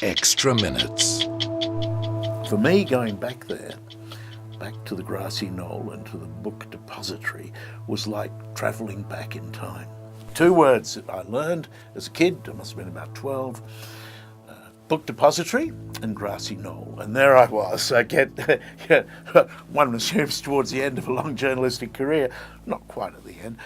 extra minutes. For me, going back there, back to the grassy knoll and to the book depository, was like travelling back in time. Two words that I learned as a kid, I must have been about 12, book depository and grassy knoll. And there I was. One assumes towards the end of a long journalistic career, not quite at the end,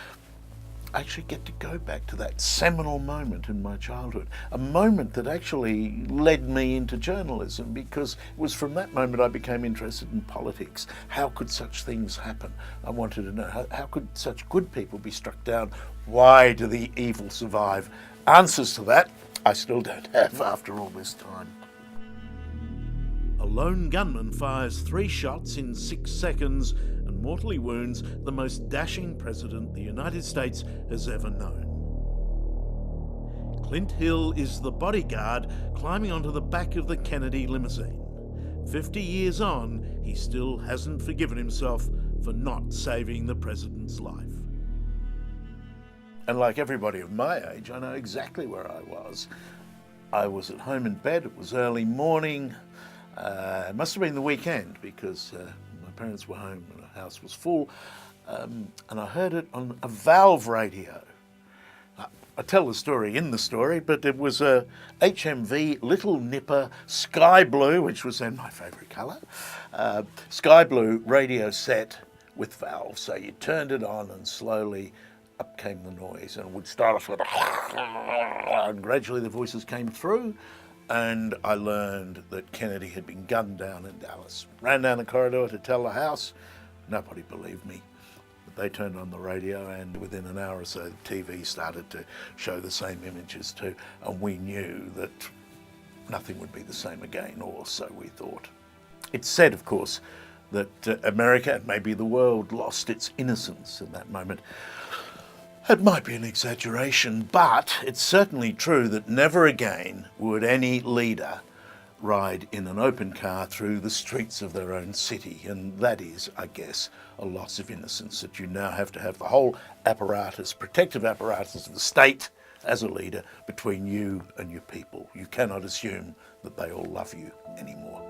I actually get to go back to that seminal moment in my childhood, a moment that actually led me into journalism, because it was from that moment I became interested in politics. How could such things happen? I wanted to know, how could such good people be struck down? Why do the evil survive? Answers to that I still don't have after all this time. A lone gunman fires 3 shots in 6 seconds and mortally wounds the most dashing president the United States has ever known. Clint Hill is the bodyguard climbing onto the back of the Kennedy limousine. 50 years on, he still hasn't forgiven himself for not saving the president's life. And like everybody of my age, I know exactly where I was. I was at home in bed, it was early morning. It must have been the weekend, because my parents were home and the house was full, and I heard it on a Valve radio. I tell the story in the story, but it was a HMV Little Nipper Sky Blue, which was then my favourite colour, Sky Blue radio set with Valve. So you turned it on and slowly up came the noise, and it would start off with and gradually the voices came through, and I learned that Kennedy had been gunned down in Dallas. Ran down the corridor to tell the house. Nobody believed me. But they turned on the radio, and within an hour or so the TV started to show the same images too, and we knew that nothing would be the same again, or so we thought. It's said, of course, that America, and maybe the world, lost its innocence in that moment. It might be an exaggeration, but it's certainly true that never again would any leader ride in an open car through the streets of their own city. And that is, I guess, a loss of innocence, that you now have to have the whole apparatus, protective apparatus of the state as a leader between you and your people. You cannot assume that they all love you anymore.